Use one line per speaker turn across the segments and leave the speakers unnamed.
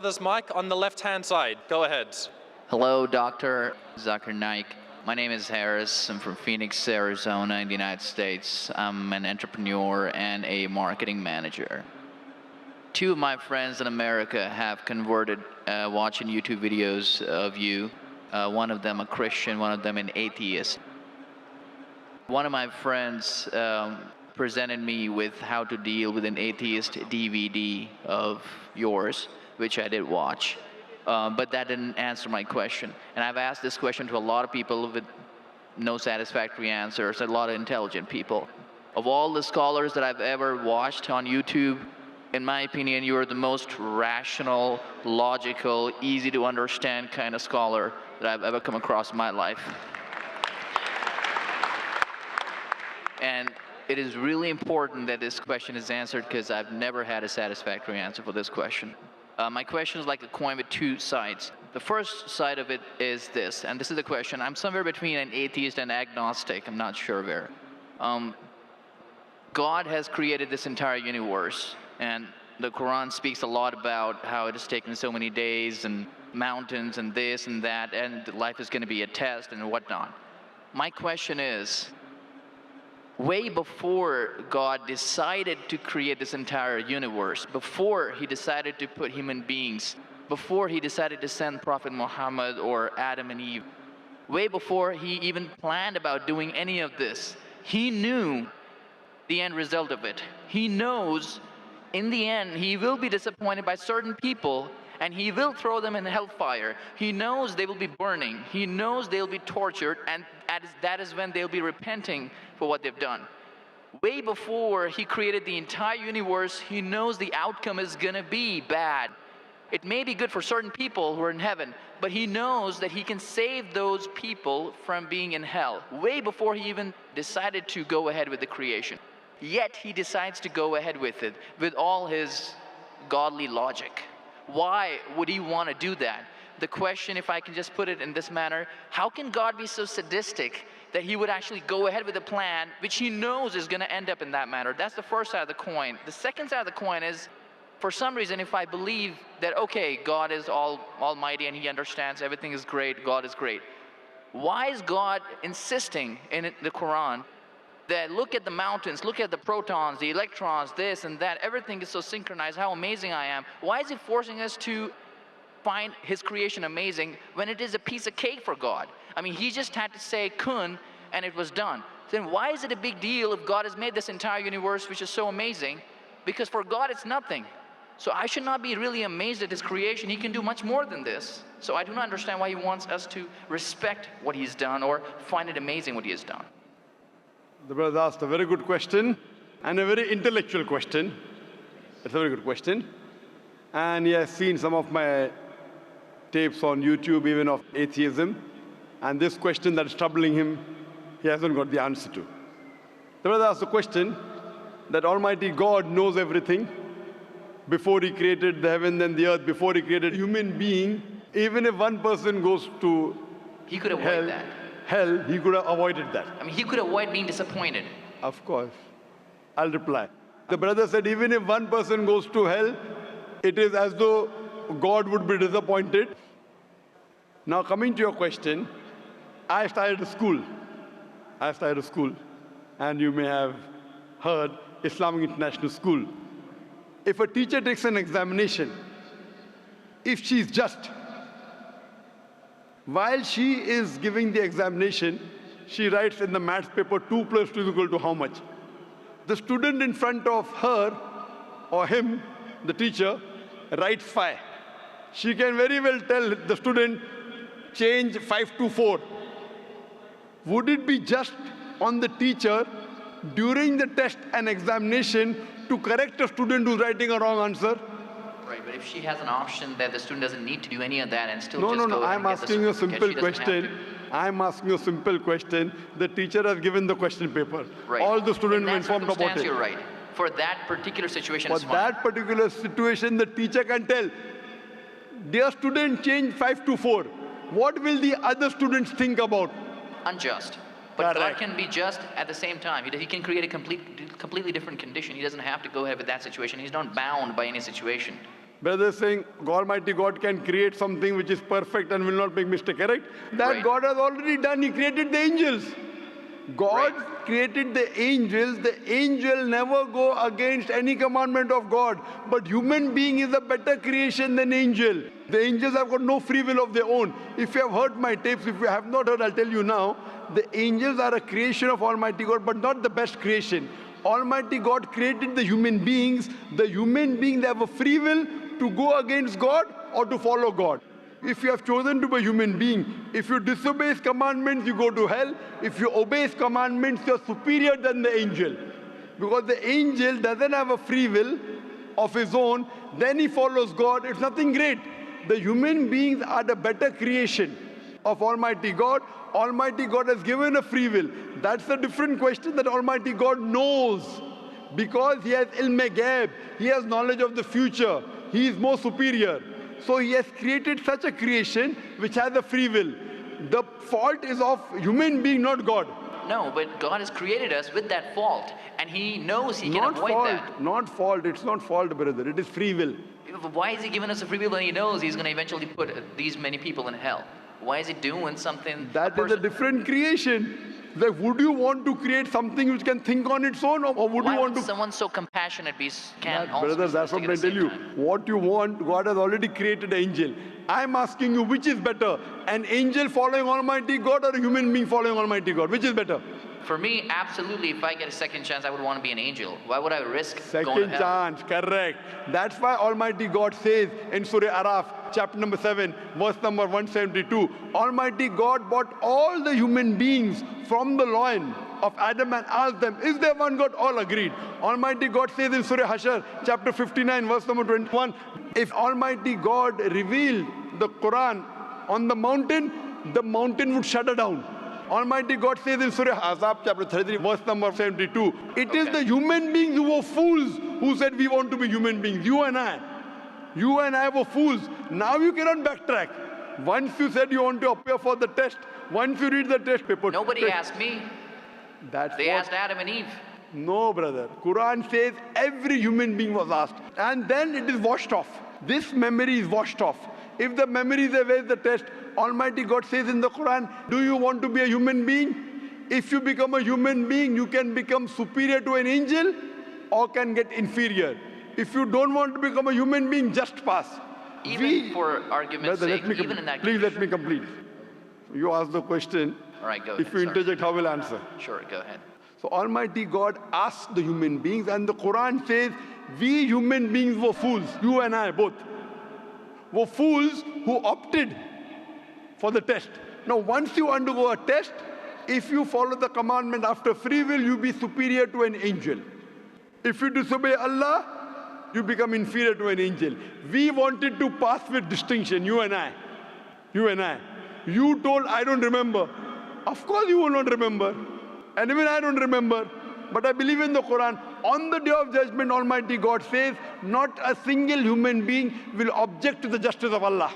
This mic on the left-hand side. Go ahead.
Hello, Dr. Zakir Naik. My name is Harris. I'm from Phoenix, Arizona, in the United States. I'm an entrepreneur and a marketing manager. Two of my friends in America have converted watching YouTube videos of you. One of them a Christian, one of them an atheist. One of my friends presented me with how to deal with an atheist DVD of yours, which I did watch. But that didn't answer my question. And I've asked this question to a lot of people with no satisfactory answers, a lot of intelligent people. Of all the scholars that I've ever watched on YouTube, in my opinion, you're the most rational, logical, easy to understand kind of scholar that I've ever come across in my life. And it is really important that this question is answered because I've never had a satisfactory answer for this question. My question is like a coin with two sides. The first side of it is this, and this is the question. I'm somewhere between an atheist and agnostic. I'm not sure where. God has created this entire universe, and the Quran speaks a lot about how it has taken so many days and mountains and this and that, and life is going to be a test and whatnot. My question is, way before God decided to create this entire universe, before he decided to put human beings, before he decided to send Prophet Muhammad or Adam and Eve, way before he even planned about doing any of this, he knew the end result of it. He knows in the end he will be disappointed by certain people and he will throw them in hellfire. He knows they will be burning. He knows they'll be tortured, and that is when they'll be repenting for what they've done. Way before he created the entire universe, he knows the outcome is gonna be bad. It may be good for certain people who are in heaven, but he knows that he can save those people from being in hell, way before he even decided to go ahead with the creation. Yet he decides to go ahead with it, with all his godly logic. Why would he want to do that? The question, if I can just put it in this manner, how can God be so sadistic that he would actually go ahead with a plan which he knows is going to end up in that manner? That's the first side of the coin. The second side of the coin is, for some reason, if I believe that, okay, God is almighty and he understands everything is great, God is great, why is God insisting in the Quran that look at the mountains, look at the protons, the electrons, this and that, everything is so synchronized, how amazing I am? Why is he forcing us to find his creation amazing when it is a piece of cake for God? I mean, he just had to say kun and it was done. Then why is it a big deal if God has made this entire universe which is so amazing? Because for God it's nothing. So I should not be really amazed at his creation. He can do much more than this. So I do not understand why he wants us to respect what he's done or find it amazing what he has done.
The brother asked a very good question and a very intellectual question. It's a very good question. And he has seen some of my tapes on YouTube, even of atheism. And this question that is troubling him, he hasn't got the answer to. The brother asked the question that Almighty God knows everything before he created the heaven and the earth, before he created human being. Even if one person goes to
he could avoid that.
Hell, he could have avoided that.
I mean, he could avoid being disappointed.
Of course. I'll reply. The brother said, even if one person goes to hell, it is as though God would be disappointed. Now, coming to your question, I started a school. And you may have heard Islamic International School. If a teacher takes an examination, if she is just, while she is giving the examination, she writes in the maths paper 2 plus 2 is equal to how much? The student in front of her or him, the teacher, writes 5. She can very well tell the student, change 5 to 4. Would it be just on the teacher during the test and examination to correct a student who's writing a wrong answer?
Right, but if she has an option that the student doesn't need to do any of that and still
No, I'm asking a simple question. I'm asking a simple question. The teacher has given the question paper.
Right.
All the students are informed about it.
You're right. For that particular situation,
For that particular situation, the teacher can tell, dear student, change 5 to 4. What will the other students think about?
Unjust. But God can be just at the same time. He can create a completely different condition. He doesn't have to go ahead with that situation. He's not bound by any situation.
Brother is saying Almighty God can create something which is perfect and will not make mistake, correct? That
Right.
God has already done. He created the angels. God
Right.
created the angels. The angel never go against any commandment of God. But human being is a better creation than angel. The angels have got no free will of their own. If you have heard my tapes, if you have not heard, I'll tell you now. The angels are a creation of Almighty God, but not the best creation. Almighty God created the human beings. The human beings have a free will to go against God or to follow God. If you have chosen to be a human being, if you disobey His commandments, you go to hell. If you obey His commandments, you're superior than the angel. Because the angel doesn't have a free will of his own, then he follows God. It's nothing great. The human beings are the better creation of Almighty God. Almighty God has given a free will. That's a different question that Almighty God knows. Because He has ilm-e-ghaib, He has knowledge of the future. He is more superior. So He has created such a creation which has a free will. The fault is of human being, not God.
No, but God has created us with that fault, and He knows He can
Not
avoid
fault,
that.
not fault. It's not fault, brother. It is free will.
Why is He giving us a free will when He knows He's going to eventually put these many people in hell? Why is He doing something?
That is a different creation. Like, would you want to create something which can think on its own, or would
Why
you want
would
to?
someone so compassionate can
That,
also
brother,
be
that's what
sadistic
I
at the
tell
same
you.
time?
What you want, God has already created an angel. I'm asking you, which is better? An angel following Almighty God or a human being following Almighty God? Which is better?
For me, absolutely, if I get a second chance, I would want to be an angel. Why would I risk going to
Second
hell?
chance, correct. That's why Almighty God says in Surah Araf, chapter number 7, verse number 172, Almighty God brought all the human beings from the loin of Adam and asked them, is there one God? All agreed. Almighty God says in Surah Hashar, chapter 59, verse number 21, if Almighty God revealed the Quran on the mountain would shudder down. Almighty God says in Surah Azab, chapter 33, verse number 72, it is the human beings who were fools who said we want to be human beings. You and I. You and I were fools. Now you cannot backtrack. Once you said you want to appear for the test, once you read the test paper.
Nobody asked me.
That's
They
what,
asked Adam and Eve.
No, brother. Quran says every human being was asked. And then it is washed off. This memory is washed off. If the memory is there, where is the test? Almighty God says in the Quran, do you want to be a human being? If you become a human being, you can become superior to an angel or can get inferior. If you don't want to become a human being, just pass.
Even for argument's
Brother,
sake, even in that
please let
condition.
me complete. You ask the question.
All right, go
If
ahead.
you
Sorry.
interject, how will I answer?
Sure, go ahead.
So Almighty God asked the human beings, and the Quran says, we human beings were fools, you and I both, were fools who opted for the test. Now, once you undergo a test, if you follow the commandment after free will, you be superior to an angel. If you disobey Allah, you become inferior to an angel. We wanted to pass with distinction, you and I. You and I. You told, I don't remember. Of course you will not remember. And even I don't remember. But I believe in the Quran. On the day of judgment, Almighty God says, not a single human being will object to the justice of Allah.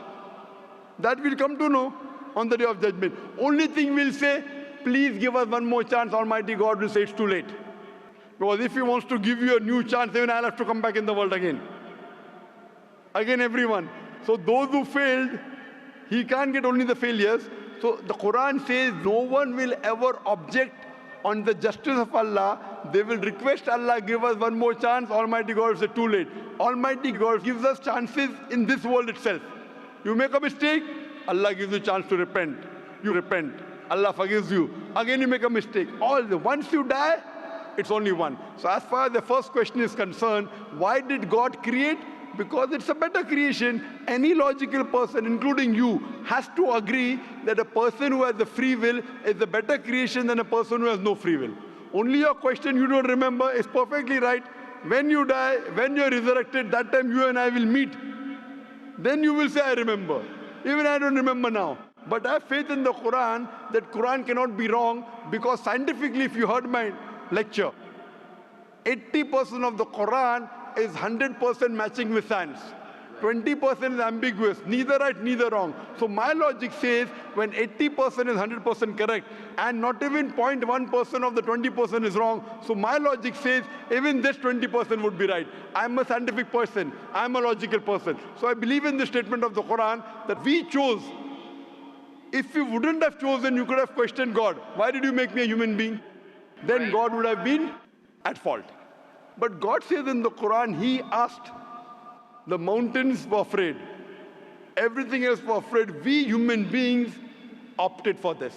That we'll come to know on the day of judgment. Only thing we'll say, please give us one more chance. Almighty God will say it's too late. Because if He wants to give you a new chance, even I'll have to come back in the world again. Again, everyone. So those who failed, He can't get only the failures. So the Quran says no one will ever object on the justice of Allah. They will request Allah, give us one more chance. Almighty God will say too late. Almighty God gives us chances in this world itself. You make a mistake, Allah gives you a chance to repent. You repent. Allah forgives you. Again you make a mistake. Once you die, it's only one. So as far as the first question is concerned, why did God create? Because it's a better creation. Any logical person, including you, has to agree that a person who has the free will is a better creation than a person who has no free will. Only your question you don't remember is perfectly right. When you die, when you're resurrected, that time you and I will meet. Then you will say, I remember. Even I don't remember now. But I have faith in the Quran that Quran cannot be wrong, because scientifically, if you heard my lecture, 80% of the Quran is 100% matching with science. 20% is ambiguous, neither right, neither wrong. So my logic says when 80% is 100% correct and not even 0.1% of the 20% is wrong, so my logic says even this 20% would be right. I'm a scientific person, I'm a logical person. So I believe in the statement of the Quran that we chose. If you wouldn't have chosen, you could have questioned God. Why did you make me a human being? Then God would have been at fault. But God says in the Quran, He asked. The mountains were afraid. Everything else was afraid. We human beings opted for this.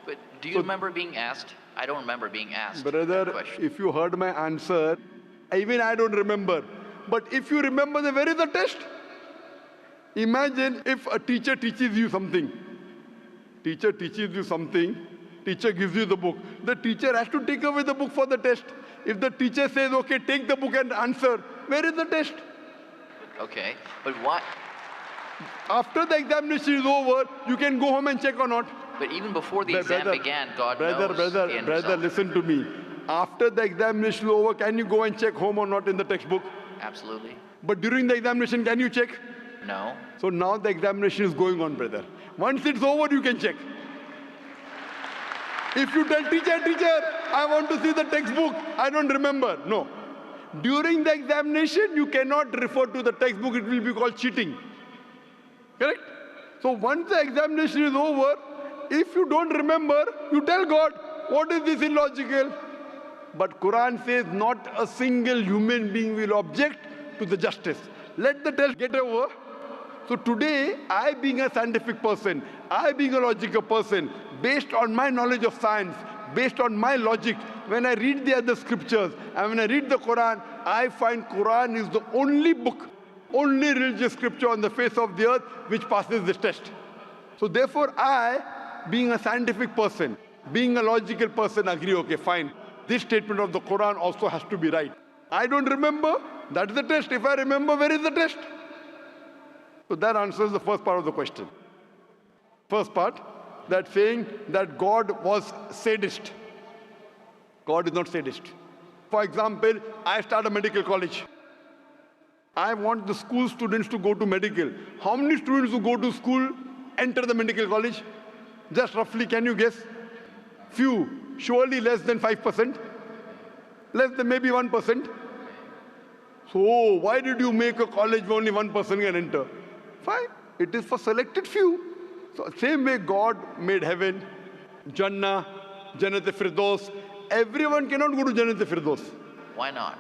But do you remember being asked? I don't remember being asked that
Brother,
question.
if you heard my answer, even I don't remember. But if you remember, then where is the test? Imagine if a teacher teaches you something. Teacher teaches you something. Teacher gives you the book. The teacher has to take away the book for the test. If the teacher says, okay, take the book and answer, where is the test?
Okay, but why?
After the examination is over, you can go home and check or not.
But even before the exam began, God knows the end
Brother,
result.
listen to me. After the examination is over, can you go and check home or not in the textbook?
Absolutely.
But during the examination, can you check?
No.
So now the examination is going on, brother. Once it's over, you can check. If you tell teacher, I want to see the textbook, I don't remember. No. During the examination, you cannot refer to the textbook. It will be called cheating. Correct? So once the examination is over, if you don't remember, you tell God, what is this illogical? But Quran says not a single human being will object to the justice. Let the test get over. So today, I being a scientific person, I being a logical person, based on my knowledge of science, based on my logic, when I read the other scriptures and when I read the Quran, I find Quran is the only book, only religious scripture on the face of the earth which passes this test. So therefore I, being a scientific person, being a logical person, agree, okay, fine. This statement of the Quran also has to be right. I don't remember, that's the test. If I remember, where is the test? So that answers the first part of the question. First part, that saying that God was sadist. God is not sadist. For example, I start a medical college. I want the school students to go to medical. How many students who go to school enter the medical college? Just roughly, can you guess? Few, surely less than 5%. Less than maybe 1%. So why did you make a college where only 1% can enter? Fine, it is for selected few. So same way God made heaven, Jannah, Jannat-e-Firdaus. Everyone cannot go to Jannat-e-Firdaus.
Why not?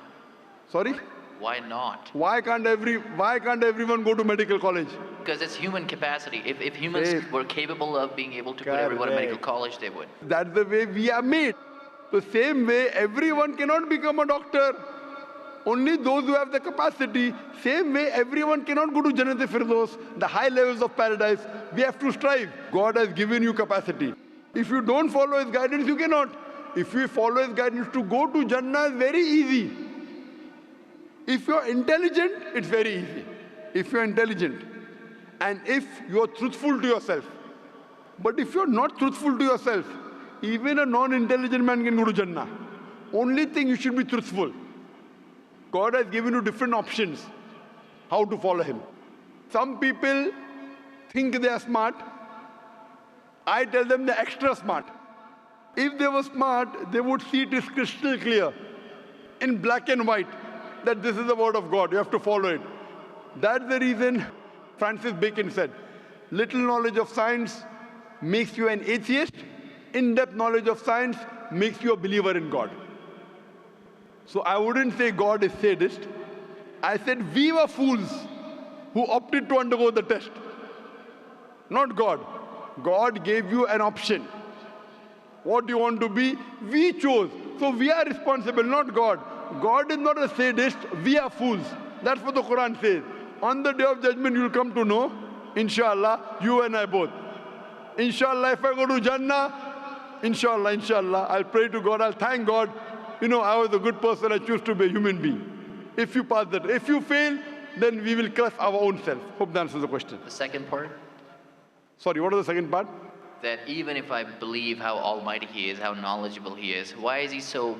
Sorry?
Why not?
Why can't everyone go to medical college?
Because it's human capacity. If humans were capable of being able to put everyone in medical college, they would.
That's the way we are made. The same way everyone cannot become a doctor. Only those who have the capacity. Same way everyone cannot go to Jannat-e-Firdaus, the high levels of paradise. We have to strive. God has given you capacity. If you don't follow His guidance, you cannot. If you follow His guidance to go to Jannah, it's very easy. If you're intelligent, it's very easy. If you're intelligent and if you're truthful to yourself. But if you're not truthful to yourself, even a non-intelligent man can go to Jannah. Only thing, you should be truthful. God has given you different options how to follow Him. Some people think they are smart. I tell them they're extra smart. If they were smart, they would see it is crystal clear, in black and white, that this is the word of God. You have to follow it. That's the reason Francis Bacon said, little knowledge of science makes you an atheist. In-depth knowledge of science makes you a believer in God. So I wouldn't say God is sadist. I said we were fools who opted to undergo the test. Not God. God gave you an option. What do you want to be? We chose. So we are responsible, not God. God is not a sadist. We are fools. That's what the Quran says. On the day of judgment, you will come to know, inshallah, you and I both. Inshallah, if I go to Jannah, inshallah, I'll pray to God, I'll thank God. You know, I was a good person, I choose to be a human being. If you pass that, if you fail, then we will curse our own self. Hope that answers the question.
The second part?
Sorry, what was the second part?
That even if I believe how almighty He is, how knowledgeable He is, why is He so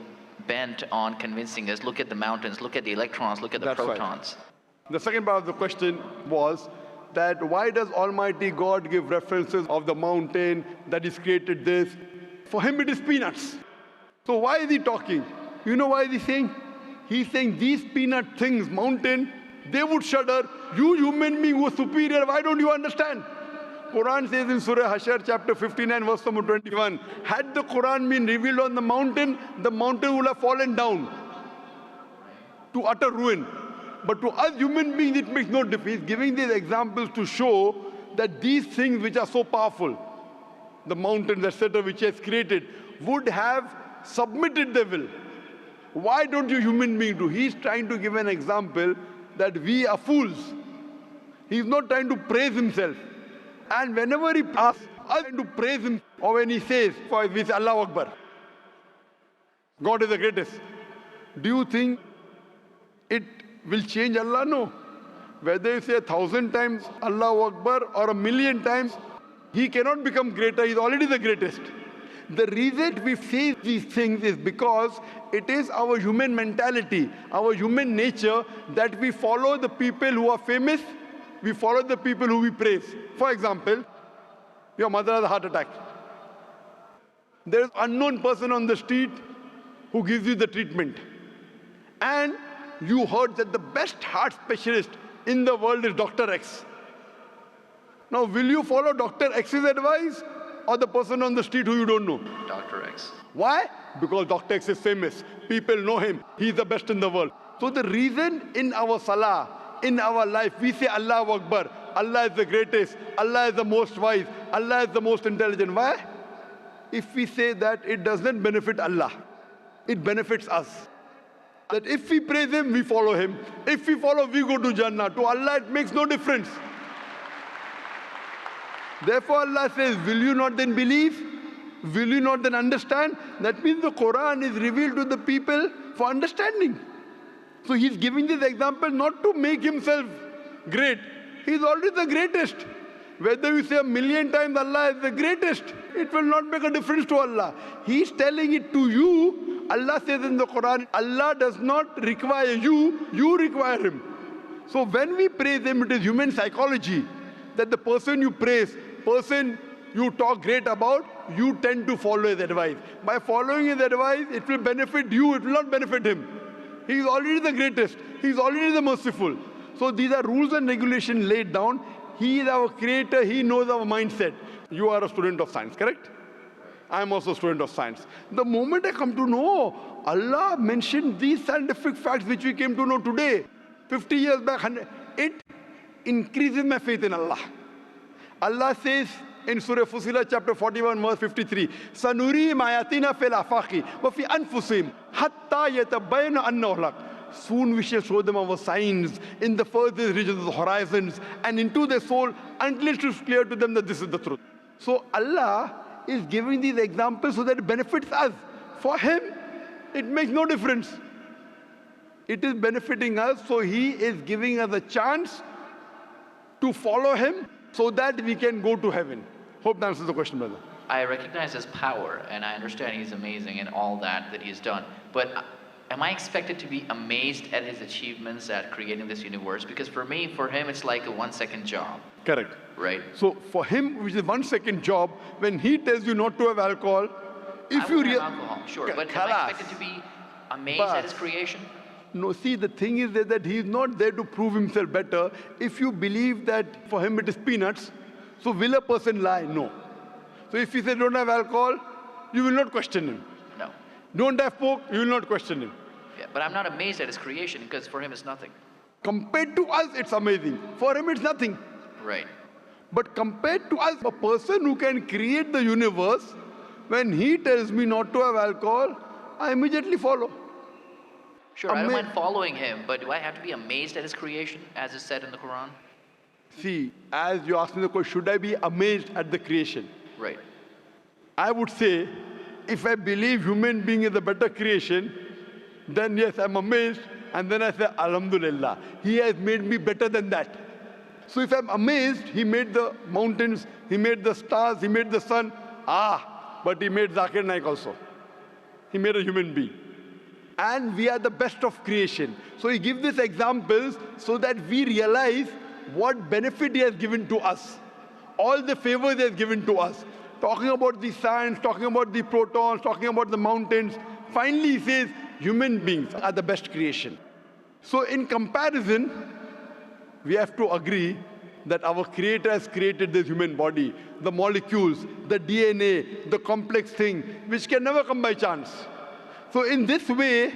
bent on convincing us, look at the mountains, look at the electrons, look at the protons?
The second part of the question was that why does Almighty God give references of the mountain that He's created this? For Him it is peanuts. So why is He talking? You know why is He saying? He's saying these peanut things, mountain, they would shudder. You human being who are superior, why don't you understand? Quran says in Surah Hashar chapter 59 verse number 21, had the Quran been revealed on the mountain would have fallen down to utter ruin. But to us human beings it makes no difference. He's giving these examples to show that these things which are so powerful, the mountains, etc., which He has created, would have submitted their will. Why don't you human beings do? He's trying to give an example that we are fools. He's not trying to praise Himself. And whenever He asks us to praise Him, or when He says, for we say Allahu Akbar, God is the greatest, do you think it will change Allah? No. Whether you say 1,000 times Allahu Akbar or 1,000,000 times, He cannot become greater. He's already the greatest. The reason we say these things is because it is our human mentality, our human nature, that we follow the people who are famous, we follow the people who we praise. For example, your mother has a heart attack. There is an unknown person on the street who gives you the treatment. And you heard that the best heart specialist in the world is Dr. X. Now, will you follow Dr. X's advice or the person on the street who you don't know?
Dr. X.
Why? Because Dr. X is famous. People know him. He's the best in the world. So the reason in our salah, in our life, we say Allahu Akbar, Allah is the greatest, Allah is the most wise, Allah is the most intelligent. Why? If we say that, it doesn't benefit Allah. It benefits us. That if we praise Him, we follow Him. If we follow, we go to Jannah. To Allah, it makes no difference. Therefore, Allah says, will you not then believe? Will you not then understand? That means the Quran is revealed to the people for understanding. So He's giving this example not to make Himself great. He's already the greatest. Whether you say 1,000,000 times Allah is the greatest, it will not make a difference to Allah. He's telling it to you. Allah says in the Quran, Allah does not require you, you require Him. So when we praise Him, it is human psychology that the person you praise, person you talk great about, you tend to follow His advice. By following His advice, it will benefit you, it will not benefit Him. He is already the greatest. He is already the merciful. So these are rules and regulations laid down. He is our creator. He knows our mindset. You are a student of science, correct? I am also a student of science. The moment I come to know, Allah mentioned these scientific facts which we came to know today, 50 years back, it increases my faith in Allah. Allah says in Surah Fussilat chapter 41 verse 53, Sanuri mayatina fil afaqi wa fi anfusihim hatta yatabayyana annahu al-haq. Soon we shall show them our signs in the furthest regions of the horizons and into their soul until it is clear to them that this is the truth. So Allah is giving these examples so that it benefits us. For Him, it makes no difference. It is benefiting us, so He is giving us a chance to follow Him so that we can go to heaven. Hope that answers the question, brother.
I recognize His power, and I understand He's amazing in all that He's done. But am I expected to be amazed at His achievements at creating this universe? Because for Him, it's like a 1-second job.
Correct.
Right?
So for Him, which is 1-second job, when He tells you not to have alcohol, if
I
you
have alcohol, sure, but am I expected to be amazed at His creation?
No, see, the thing is that He is not there to prove Himself better. If you believe that for Him it is peanuts, so will a person lie? No. So if He says don't have alcohol, you will not question Him.
No.
Don't have pork, you will not question Him.
Yeah, but I'm not amazed at His creation because for Him it's nothing.
Compared to us, it's amazing. For Him, it's nothing.
Right.
But compared to us, a person who can create the universe, when He tells me not to have alcohol, I immediately follow.
Sure, I don't mind following Him, but do I have to be amazed at His creation, as is said in the Quran?
See, as you asked me the question, should I be amazed at the creation?
Right.
I would say, if I believe human being is a better creation, then yes, I'm amazed, and then I say, Alhamdulillah, He has made me better than that. So if I'm amazed, He made the mountains, He made the stars, He made the sun, but He made Zakir Naik also. He made a human being. and we are the best of creation. So he gives these examples so that we realize what benefit he has given to us, all the favors he has given to us. Talking about the sands, talking about the protons, talking about the mountains. Finally, he says human beings are the best creation. So in comparison, we have to agree that our Creator has created this human body, the molecules, the DNA, the complex thing, which can never come by chance. So in this way,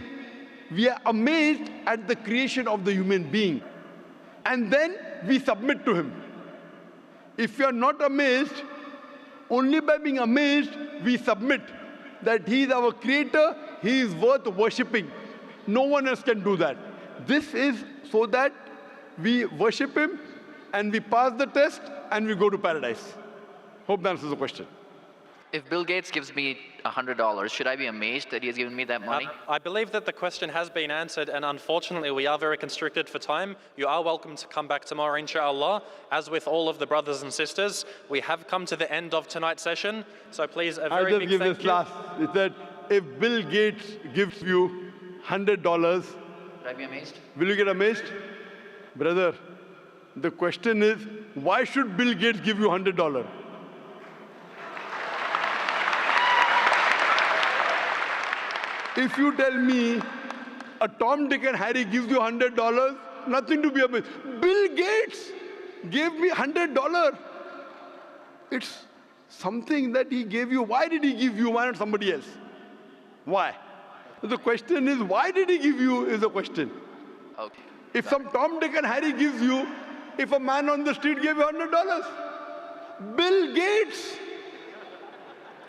we are amazed at the creation of the human being. And then we submit to him. If we are not amazed, only by being amazed, we submit that he is our creator, he is worth worshipping. No one else can do that. This is so that we worship him and we pass the test and we go to paradise. Hope that answers the question.
If Bill Gates gives me $100, should I be amazed that he has given me that money?
I believe that the question has been answered, and unfortunately we are very constricted for time. You are welcome to come back tomorrow, inshallah. As with all of the brothers and sisters, we have come to the end of tonight's session, so please a very big thank you.
Last. It said, if Bill Gates gives you $100,
Should I be amazed?
will you get amazed? Brother, the question is, why should Bill Gates give you $100? If you tell me a Tom, Dick and Harry gives you $100, nothing to be amazed. Bill Gates gave me $100. It's something that he gave you. Why did he give you? Why not somebody else? Why? The question is, why did he give you is the question.
Okay.
If some Tom, Dick and Harry gives you, if a man on the street gave you $100, Bill Gates.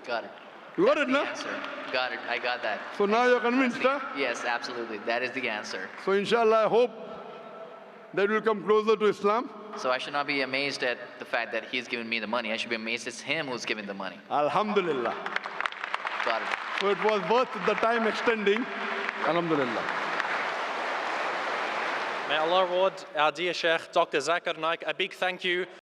Got it.
You got
That's
it,
the
no?
answer. Got it. I got that.
So now you're convinced, huh?
Yes, absolutely. That is the answer.
So inshallah, I hope that we'll come closer to Islam.
So I should not be amazed at the fact that he's given me the money. I should be amazed it's him who's giving the money.
Alhamdulillah.
Got it.
So it was worth the time extending. Alhamdulillah.
May Allah reward our dear Sheikh, Dr. Zakir Naik. A big thank you